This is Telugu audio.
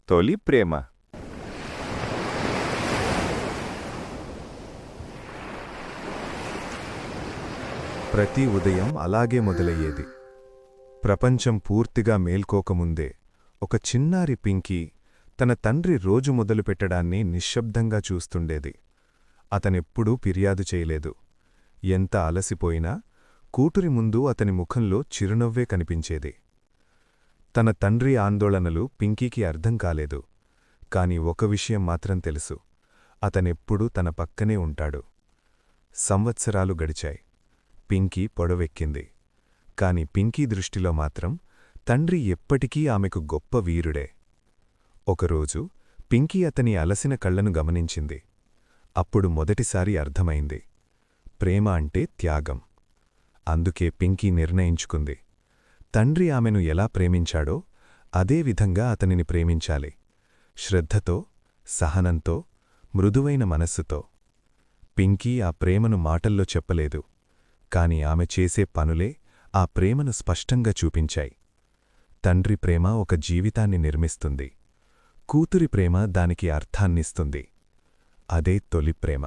తొలి ప్రేమ. ప్రతి ఉదయం అలాగే మొదలయ్యేది. ప్రపంచం పూర్తిగా మేల్కోకముందే ఒక చిన్నారి పింకీ తన తండ్రి రోజు మొదలుపెట్టడాన్ని నిశ్శబ్దంగా చూస్తుండేది. అతనెప్పుడూ ఫిర్యాదు చేయలేదు. ఎంత అలసిపోయినా కూతురి ముందు అతని ముఖంలో చిరునవ్వే కనిపించేది. తన తండ్రి ఆందోళనలు పింకీకి అర్థం కాలేదు. కాని ఒక విషయం మాత్రం తెలుసు, అతనెప్పుడూ తన పక్కనే ఉంటాడు. సంవత్సరాలు గడిచాయి. పింకీ పొడవెక్కింది. కాని పింకీ దృష్టిలో మాత్రం తండ్రి ఎప్పటికీ ఆమెకు గొప్ప వీరుడే. ఒకరోజు పింకీ అతని అలసిన కళ్లను గమనించింది. అప్పుడు మొదటిసారి అర్థమైంది, ప్రేమ అంటే త్యాగం. అందుకే పింకీ నిర్ణయించుకుంది, తండ్రి ఆమెను ఎలా ప్రేమించాడో అదే విధంగా అతనిని ప్రేమించాలి. శ్రద్ధతో, సహనంతో, మృదువైన మనస్సుతో. పింకీ ఆ ప్రేమను మాటల్లో చెప్పలేదు. కాని ఆమె చేసే పనులే ఆ ప్రేమను స్పష్టంగా చూపించాయి. తండ్రి ప్రేమ ఒక జీవితాన్ని నిర్మిస్తుంది. కూతురి ప్రేమ దానికి అర్థాన్నిస్తుంది. అదే తొలి ప్రేమ.